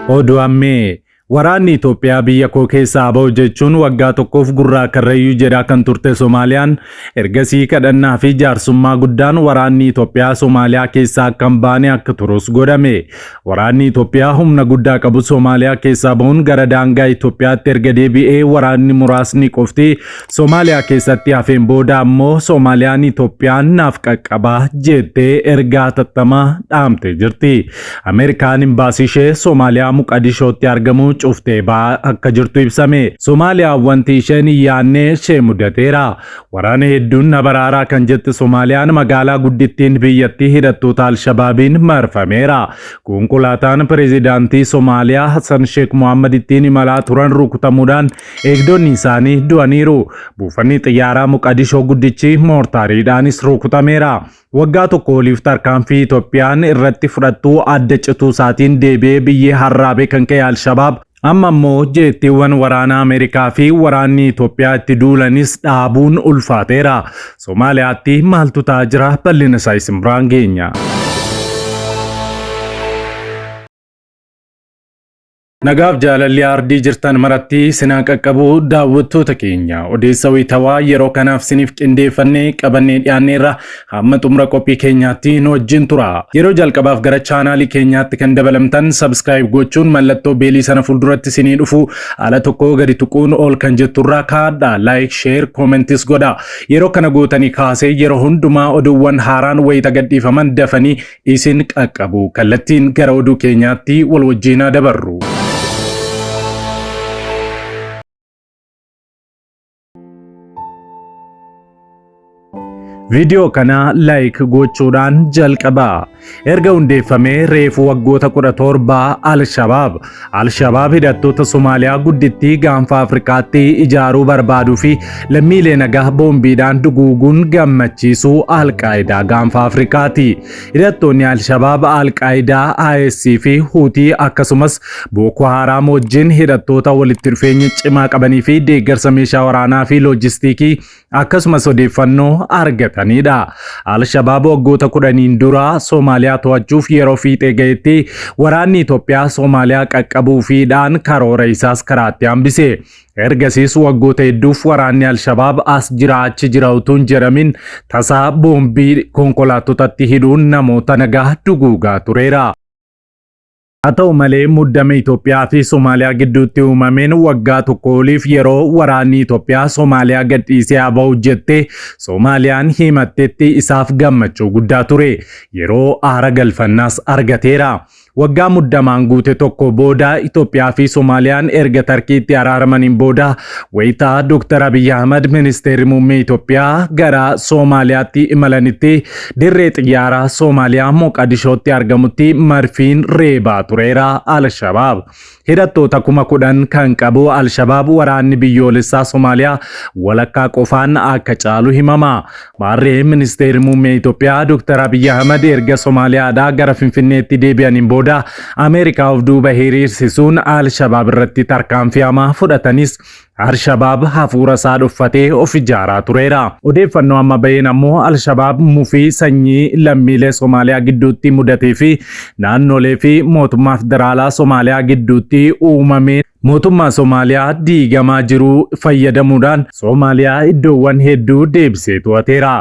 Odu'ammee waraanni Itoophiyaa biyya koo keessaa ba'u jechuun waggaa tokkoof gurraa karrayyuu jedhaa kan turte Soomaaliyaan ergasii kadhannaa fi jaarsummaa guddaan waraanni Itoophiyaa Soomaaliyaa keessaa kan baane akka turus godhame. Waraanni Itoophiyaa humna guddaa qabu Soomaaliyaa keessaa ba'uun gara daangaa Itoophiyaatti erga deebi'ee waraanni muraasni qofti Soomaaliyaa keessatti hafeen booda ammoo Soomaaliyaan Itoophiyaan naaf qaqqabaa jettee ergaa tattamaa dhaamte jirti. Ameerikaan imbaasii ishee Soomaaliyaa Muqadishootti argamu cuftee ba'aa akka jirtu ibsame. Soomaaliyaan wanti isheen yaannee ishee mudateera. Waraana hedduun na baraaraa kan jette Soomaaliyaan magaalaa guddittiin biyyattii hidhattoota Alshabaabiin marfameera. Konkolaataan pireezidaantii Soomaaliyaa Hassan Sheikh Mohammed ittiin imalaa turan rukutamuudhaan eegdonni isaanii du'aniiru. Buufanni xiyyaaraa Muqadishoo guddichi moortaariidhaanis rukutameera. Waggaa tokko oliif tarkaanfii Itoophiyaan irratti fudhattu adda cituu isaatiin deebi'ee biyyee harraabee kan ka'e Alshabaab amma immoo jettiiwwan waraana Ameerikaa fi waraanni Itoophiyaa itti duulanis dhaabuun ulfaateera. Soomaaliyaatti maaltu ta'aa jira? Bal'ina isaa isin biraan geenya. Nagaaf jaalalli ardii jirtan maratti sinaa qaqqabu daawwattoota keenya odeessa wayitawaa yeroo kanaaf siniif qindeeffannee qabannee dhiyaanneerra hamma xumura qophii keenyaatti nu wajjin tura. Yeroo jalqabaaf gara chaanaalii keenyaatti kan dabalamtan subscribe gochuun mallattoo beelii sana fuulduratti sinii dhufu ala tokko gadi tuquun ol kan jetturraa kaadha like share commentis godha. Yeroo kana gootanii kaasee yeroo hundumaa oduuwwan haaraan wayita gadhiifaman dafanii isin qaqqabu. Kallattiin gara oduu keenyaatti wal wajjinaa dabarru. Video kana like gochuudhaan jalqabaa. Erga hundeeffamee reefu waggoota 17 Al-Shabaab hidhattoota Soomaaliyaa guddittii gaanfa Afrikaatti ijaaruu barbaaduu fi lammiilee nagaa boombiidhaan duguuguun gammachiisuu Al-Qaayidaa gaanfa Afrikaati. Hidhattoonni Al-Shabaab Al-Qaayidaa, IS fi Huutii akkasumas Boko Haram wajjin hidhattoota walitti dhufeenya cimaa qabanii fi deeggarsa meeshaa waraanaa fi loojistiikii akkasumas odeeffannoo argatanidha. Al-Shabaab waggoota 10 dura Soomaaliyaa to'achuuf yeroo fiixee ga'etti waraanni Itoophiyaa Soomaaliyaa qaqqabuufiidhaan karoora isaas karaatti hambise. Ergasiis waggoota hedduuf waraanni Al-Shabaab as jira achi jira utuu hin jedhamin tasaa boombii konkolaatotatti hidhuun namoota nagaa duguugaa tureera. Haa ta'u malee muddama Itoophiyaa fi Soomaaliyaa gidduutti uumameen waggaa tokko oliif yeroo waraanni Itoophiyaa Soomaaliyaa gadhiisee ba'u jettee Soomaaliyaan himattetti isaaf gammachuu guddaa ture. Yeroo aara galfannaas argateera. Waggaa muddamaan guute tokko booda Itoophiyaa fi Soomaaliyaan erga Tarkiitti araaramaniin booda wayitaa Dr. Abiy Ahmed ministeerri muummee Itoophiyaa gara Soomaaliyaatti imalanitti dirree xiyyaaraa Soomaaliyaa Moqadishootti argamutti marfiin reebaa tureera Al-Shabaab. Hidhattoota 10,000 kan qabu Al-Shabaab waraanni biyyoolessaa Soomaaliyaa walakkaa qofaan akka caalu himama. Maarree ministeerri muummee Itoophiyaa Dr. Abiy Ahmed erga Soomaaliyaadhaa gara Finfinneetti deebi'aniin booda Ameerikaa of duuba hiriirsisuun Al-Shabaab irratti tarkaanfii hamaa fudhatanis Al-Shabaab hafuura isaa dhuffatee of ijaaraa tureera. Odeeffannoo amma baheen ammoo Al-Shabaab mufii sanyii lammiilee Soomaaliyaa gidduutti mudatee fi naannolee fi mootummaa federaalaa Soomaaliyaa gidduutti uumamee mootummaa Soomaaliyaa diigamaa jiru fayyadamuudhaan Soomaaliyaa iddoowwan hedduu deebisee to'ateera.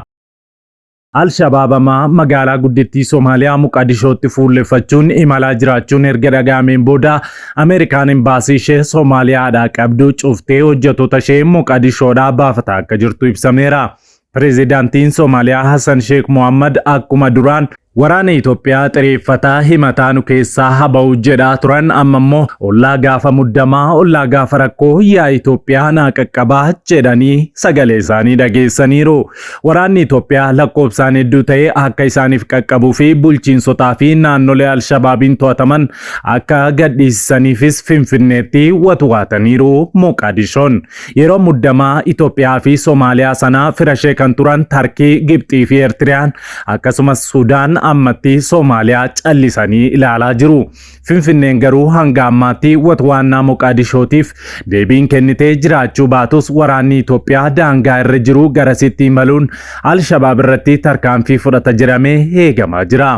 Al-Shabaab magaalaa guddittii Soomaaliyaa Muqadishootti fuulleffachuun imalaa jiraachuun erga dhagahameen booda Ameerikaan imbaasii ishee Soomaaliyaadhaa qabdu cuftee hojjettoota ishee Muqadishoodhaa baafataa akka jirtu ibsameera. Pireezidaantiin Soomaaliyaa Hassan Sheikh Mohammed akkuma duraan waraana Itoophiyaa xireeffataa himataanu keessaa haba'u jedhaa turan amma immoo ollaa gaafa muddamaa ollaa gaafa rakkoo yaa Itoophiyaa naa qaqqabaa jedhanii sagalee isaanii dhageessaniiru. Waraanni Itoophiyaa lakkoofsaan hedduu ta'e akka isaaniif qaqqabuu fi bulchiinsotaa fi naannolee Al-Shabaabiin to'ataman akka gadhiisaniifis Finfinneetti watuwaataniiru Moqadishoon. Yeroo muddamaa Itoophiyaa fi Soomaaliyaa sanaa firashee kan turan Tarkii, Gibxii fi Eertiriyaan akkasumas Sudaan ammatti Soomaaliyaa callisanii ilaalaa jiru. Finfinneen garuu hanga ammaatti watwaannaa Moqadishootiif deebiin kennitee jiraachuu baatus waraanni Itoophiyaa daangaa irra jiru garasitti imaluun Al-Shabaab irratti tarkaanfii fudhata jedhamee eegamaa jira.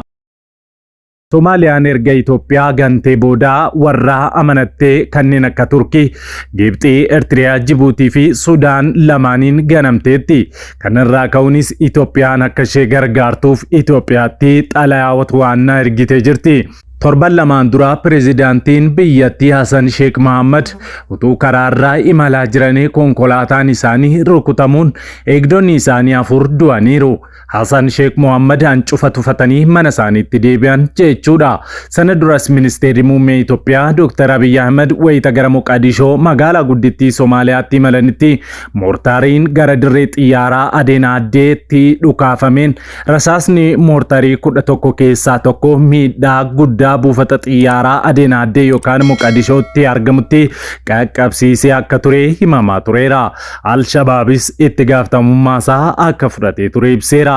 Soomaaliyaan erga Itoophiyaa gantee booda warra amanattee kanneen akka Turkii, Gibxii, Eertiriyaa, Jibuutii fi Sudaan lamaaniin ganamteetti. Kanarraa ka'uunis Itoophiyaan akka ishee gargaartuuf Itoophiyaatti xalayaa waraanaa ergitee jirti. Torban lamaan dura pirezidaantiin biyyattii Hassan Sheikh Mohammed utuu karaarraa imalaa jiranii konkolaataan isaanii rukutamuun eegdonni isaanii 4 du'aniiru. Hassan Sheikh Mohammed hancufa tufatanii mana isaaniitti deebi'an jechuudha. Sana duras ministeerri muummee Itoophiyaa Dr. Abiy Ahmed wayita gara Moqaadishoo magaalaa guddittii Soomaaliyaatti imalanitti moortaariin gara dirree xiyyaaraa Adeenaadeetti dhukaafameen rasaasni moortaarii 11 keessaa tokko miidhaa guddaa buufata xiyyaaraa Adeenaadee yookaan Moqaadishootti argamutti qaqqabsiisee akka ture himamaa tureera. Al-Shabaabis itti gaafatamummaa isaa akka fudhatee ture ibseera.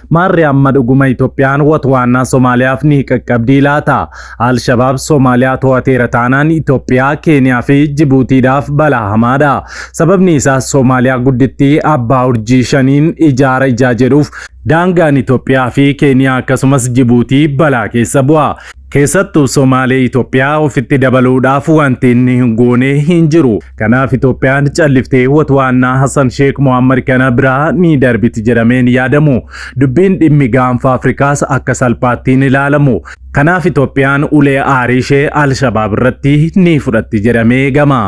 Maarri amma dhuguma Itoophiyaan waraana Soomaaliyaaf ni qaqqabdii laata? Al-Shabaab Soomaaliyaa to'ateera taanaan Itoophiyaa, Keeniyaa fi Jibuutiidhaaf balaa hamaadha. Sababni isaas Soomaaliyaa guddittii abbaa urjii 5 ijaara jedhuuf daangaan Itoophiyaa fi Keeniyaa akkasumas Jibuutii balaa keessa bu'a. Keessattuu Soomaalee Itoophiyaa ofitti dabaluudhaaf wanti inni hin goone hin jiru. Kanaaf Itoophiyaan calliftee waraana Hassan Sheikh Mohammed kana biraa ni darbiti jedhameen yaadamu. Dubbiin dhimmi gaanfa Afrikaas akka salphaatti hin ilaalamu. Kanaaf Itoophiyaan ulee aarii ishee Al-Shabaab irratti ni fudhatti jedhamee eegama.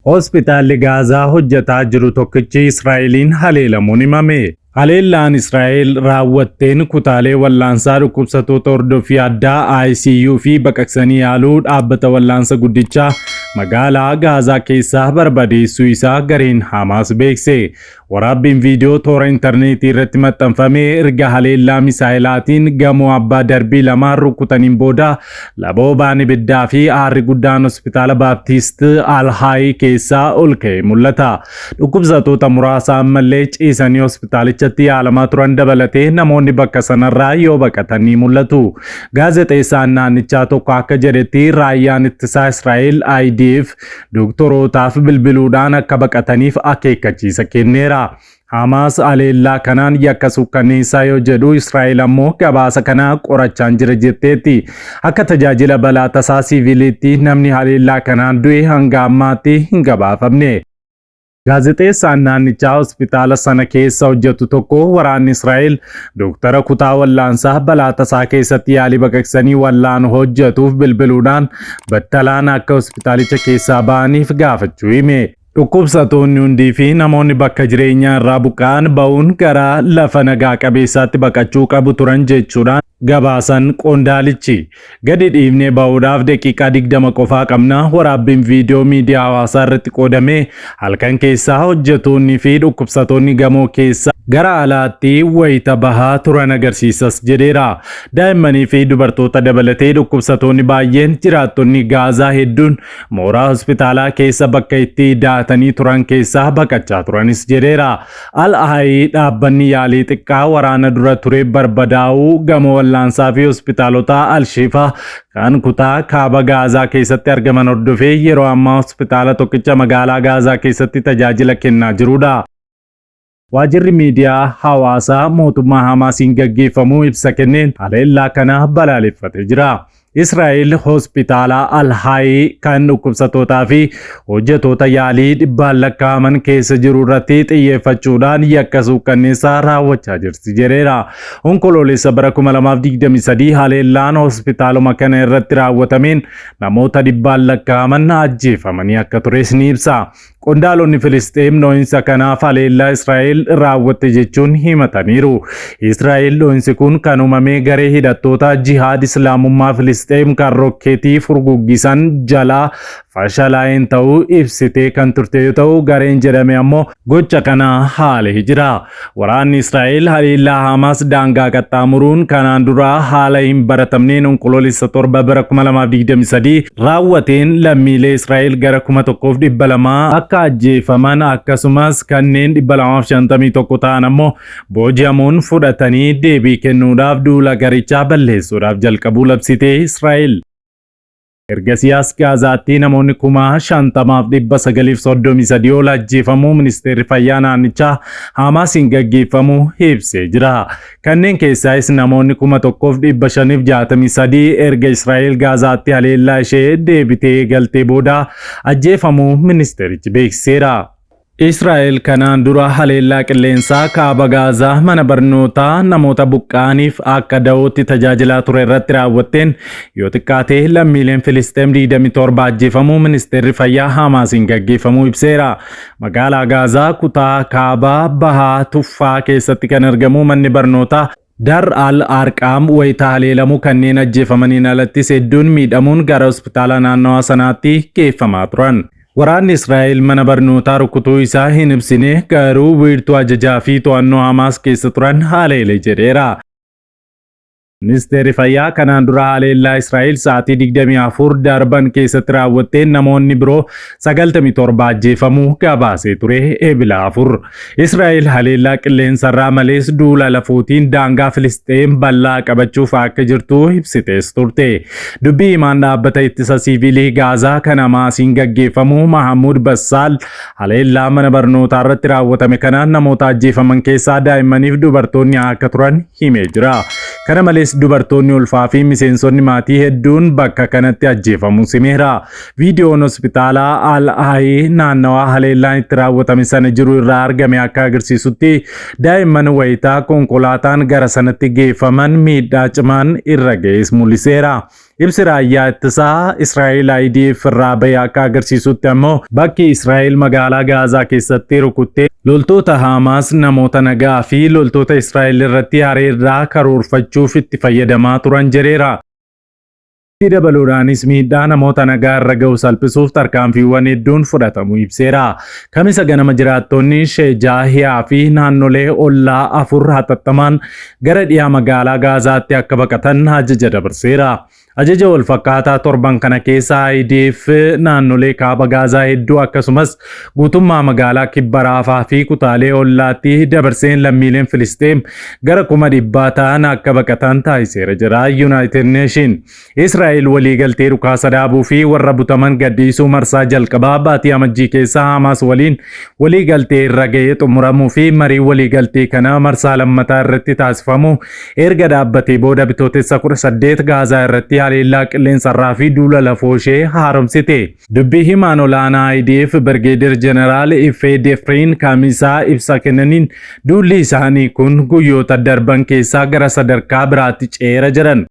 Hospitaalli Gaazaa hojjetaa jiru tokkichi Israa'eliin haleelamuun himame. Haleellaan Israa'el raawwatteen kutaalee wallaansaa dhukkubsattoota hordofii addaa ICU fi baqaqsanii yaaluu dhaabbata wallaansa guddichaa magaalaa Gaazaa keessaa barbadeessuu isaa gareen Hamaas beekse. Waraabbiin viidiyoo toora intarneetii irratti maxxanfame erga haleellaa misaa'ilaatiin gamoo abbaa darbii lamaan rukutaniin booda laboobaan ibiddaa fi aarri guddaan hospitaala Baaptiist Al-Hayi keessaa ol ka'e mul'ata. Dhukkubsattoota muraasa ammallee ciisanii hospitaalichatti yaalamaa turan dabalatee namoonni bakka sanarraa yoo baqatan ni mul'atu. Gaazexeessaan naannichaa tokko akka jedhetti raayyaan ittisaa Israa'el IDF doktorootaaf bilbiluudhaan akka baqataniif akeekkachiisa kenneera. Hamaas haleellaa kanaan yakka suukkanneessaa yoo jedhu Israa'el ammoo gabaasa kana qorachaa jira jetteetti. Akka tajaajila balaa tasaa siviiliitti namni haleellaa kanaan du'e hanga ammaatti hin gabaafamne. Gaazexeessaan naannichaa hospitaala sana keessa hojjetu tokko waraanni Israa'el doktara kutaa wallaansaa balaa tasaa keessatti yaalii baqaqsanii wallaan hojjetuuf bilbiluudhaan battalaan akka hospitaalicha keessaa ba'aniif gaafachuu hime. Dhukkubsattoonni hundii fi namoonni bakka jireenyaa irraa buqqa'an ba'uun gara lafa nagaa qabeessaatti baqachuu qabu turan jechuudhaan gabaasan qondaalichi. Gadi dhiifnee ba'uudhaaf daqiiqaa 20 qofaa qabna. Waraabbiin viidiyoo miidiyaa hawaasaa irratti qoodamee halkan keessaa hojjettoonni fi dhukkubsattoonni gamoo keessa gara alaatti wayita bahaa turan agarsiisas jedheera. Daa'immanii fi dubartoota dabalatee dhukkubsattoonni baay'een jiraattonni Gaazaa hedduun mooraa hospitaalaa keessa bakka itti daatanii turan keessaa baqachaa turanis jedheera. Al-Hayi dhaabbanni yaalii xiqqaa waraana dura ture barbadaa'uu gamoo wallaansaa fi hospitaalota Al-Shifaa kan kutaa kaaba Gaazaa keessatti argaman hordofee yeroo ammaa hospitaala tokkicha magaalaa Gaazaa keessatti tajaajila kennaa jirudha. Waajirri miidiyaa hawaasaa mootummaa Hamaasiin gaggeeffamu ibsa kenneen haleellaa kana balaaleffatee jira. Israa'el hospitaala Al-Hayi kan dhukkubsattootaa fi hojjettoota yaalii dhibbaan lakkaa'aman keessa jiru irratti xiyyeeffachuudhaan yakka suukkanneessaa raawwachaa jirti jedheera. Onkoloolessa bara 2023 haleellaan hospitaaluma kana irratti raawwatameen namoota dhibbaan lakkaa'aman ajjeefamanii akka tures ni ibsa. Qondaalonni Filisxeem dhoohinsa kanaaf haleellaa Israa'el raawwatte jechuun himataniiru. Israa'el dhoohinsi kun kan uumame garee hidhattoota jihaad Islaamummaa Filisxeem kan rokkeetii furguggisan jalaa fashalaa'een ta'uu ibsitee kan turte yoo ta'u gareen jedhame ammoo gocha kana haalee jira. Waraanni Israa'el haleellaa Hamaas daangaa qaxxaamuruun kanaan dura haala hin baratamneen onkoloolessa 7 bara 2023 raawwateen lammiilee Israa'el gara 1200 akka ajjeefaman akkasumas kanneen 251 ta'an ammoo booji'amuun fudhatanii deebii kennuudhaaf duula garichaa balleessuudhaaf jalqabuu labsite Israa'el. Ergasiyaas Gaazaatti namoonni 50,933 ol ajjeefamuu ministeerri fayyaa naannichaa Hamaasiin gaggeeffamuu ibsee jira. Kanneen keessaas namoonni 1,563 erga Israa'el Gaazaatti haleellaa ishee deebitee galtee booda ajjeefamuu ministeerichi beeksiseera. Israa'el kanaan dura haleellaa qilleensaa kaaba Gaazaa mana barnootaa namoota buqqa'aniif akka da'ootti tajaajilaa ture irratti raawwatteen yoo xiqqaate lammiileen Filisxeem 27 ajjeefamuu ministeerri fayyaa Hamaasiin gaggeeffamuu ibseera. Magaalaa Gaazaa kutaa kaabaa bahaa tuffaa keessatti kan argamu manni barnootaa Dar al-Arqaam wayita haleelamuu kanneen ajjeefamaniin alattis hedduun miidhamuun gara hospitaala naannawaa sanaatti geeffamaa turan. Waraanni Israa'el mana barnootaa rukutuu isaa hin ibsine garuu wiirtuu ajajaa fi to'annoo Hamaas keessa turan haleelee jedheera. Ministeerri fayyaa kanaan dura haleellaa Israa'el sa'aatii 24 darban keessatti raawwatteen namoonni biroo 97 ajjeefamuu gabaasee ture eebila 4. Israa'el haleellaa qilleensarraa malees duula lafuutiin daangaa Filisxeem bal'aa qabachuuf akka jirtu ibsitees turte. Dubbii himaan dhaabbata ittisa siivilii Gaazaa kan Hamaasiin gaggeeffamu Mahamuud Bassaal haleellaa mana barnootaa irratti raawwatame kanaan namoota ajjeefaman keessaa daa'immaniif dubartoonni akka turan himee jira. Kana malees dubartoonni ulfaa fi miseensonni maatii hedduun bakka kanatti ajjeefamuu himeera. Viidiyoon hospitaalaa Al-Ahii naannawaa haleellaan itti raawwatame sana jiru irraa argame akka agarsiisutti daa'imman wayitaa konkolaataan gara sanatti geeffaman miidhaa cimaan irra ga'es mul'iseera. Ibsi raayyaa ittisaa Israa'el IDF irraa ba'e akka agarsiisutti ammoo bakki Israa'el magaalaa Gaazaa keessatti rukuttee loltoota Hamaas namoota nagaa fi loltoota Israa'el irratti haleellaa karoorfachuuf itti fayyadamaa turan jedheera. Dabaluudhaanis miidhaa namoota nagaa irra ga'u salphisuuf tarkaanfiiwwan hedduun fudhatamuu ibseera. Kamisa ganama jiraattonni Sheejaahiyaa fi naannolee ollaa 4 hatattamaan gara dhiyaa magaalaa Gaazaatti akka baqatan ajaja dabarseera. Ajaja wal fakkaataa torban kana keessa IDF naannolee kaaba Gaazaa hedduu akkasumas guutummaa magaalaa kibba Raafaa fi kutaalee ollaatti dabarseen lammiileen Filisxeem gara 100,000 ta'an akka baqatan taasiseera jira United Nation. Israa'el waliigaltee dhukaasa dhaabuu fi warra butaman gadhiisuu marsaa jalqabaa baatii amajjii keessa Hamaas waliin waliigaltee irra ga'ee xumuramuu fi marii waliigaltee kana marsaa lammataa irratti taasifamu erga dhaabbatee booda bitootessa 18 Gaazaa irratti haleellaa qilleensarraa fi duula lafoo ishee haaromsite. Dubbii himaan olaanaa IDF Birgeedar Jeneraal Ifee Defriin kamisaa ibsa kennaniin duulli isaanii kun guyyoota darban keessaa gara sadarkaa biraatti ceera jedhan.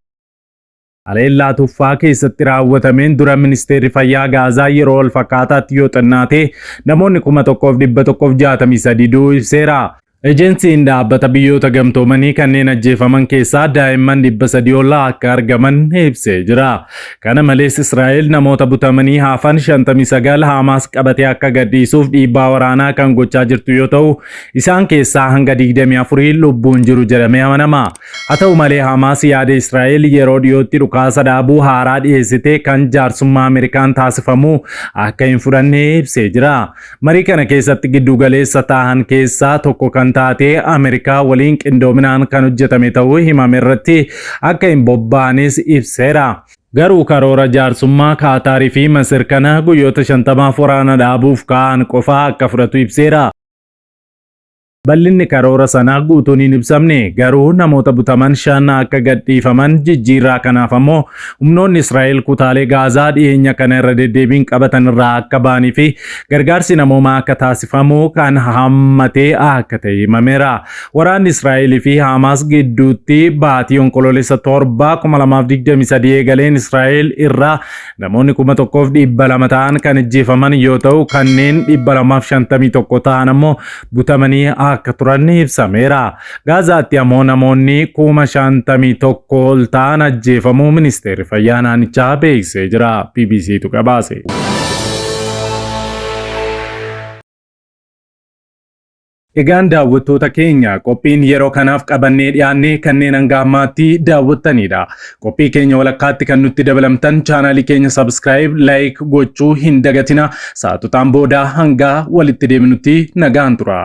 Haleellaa tuffaa keessatti raawwatameen dura ministeerri fayyaa Gaazaa yeroo wal fakkaataatti yoo xinnaate namoonni 1,163 du'uu ibseera. Ejeensiin dhaabbata biyyoota gamtoomanii kanneen ajjeefaman keessaa daa'imman 300 ol akka argaman ibsee jira. Kana malees Israa'el namoota butamanii hafan 59 Hamaas qabatee akka gadhiisuuf dhiibbaa waraanaa kan gochaa jirtu yoo ta'u isaan keessaa hanga 24 lubbuun jiru jedhamee amanama. Haa ta'u malee Hamaas yaada Israa'el yeroo dhiyootti dhukaasa dhaabuu haaraa dhiyeessite kan jaarsummaa Ameerikaan taasifamu akka hin fudhanne ibsee jira. Marii kana keessatti giddugaleessa ta'an keessaa tokko kan taatee Ameerikaa waliin qindoominaan kan hojjetame ta'uu himame irratti akka hin bobba'anis ibseera. Garuu karoora jaarsummaa Kaataarii fi Masir kana guyyoota 50 waraana dhaabuuf ka'an qofa akka fudhatu ibseera. Bal'inni karoora sanaa guutuun hin ibsamne garuu namoota butaman 5 akka gadhiifaman jijjiirraa kanaaf ammoo humnoonni Israa'el kutaalee Gaazaa dhiyeenya kana irra deddeebiin qabatan irraa akka ba'anii fi gargaarsi namoomaa akka taasifamu kan hammatee akka ta'e himameera. Waraanni Israa'el fi Hamaas gidduutti baatii onkoloolessa 7 2023 eegaleen Israa'el irraa namoonni 1,200 ta'an kan ajjeefaman yoo ta'u kanneen 251 ta'an ammoo butamanii akka turan ibsameera. Gaazaatti ammoo namoonni 51,000 ol ta'an ajjeefamuu ministeerri fayyaa naannichaa beeksisee jira. BBCtu gabaase. Egaan daawwattoota keenya qophiin yeroo kanaaf qabannee dhiyaannee kanneen hanga ammaatti daawwattanidha. Qophii keenya walakkaatti kan nutti dabalamtan chaanaalii keenya subscribe, like gochuu hin dagatina. Sa'aatii booda hanga walitti deebinutti nagaan tura.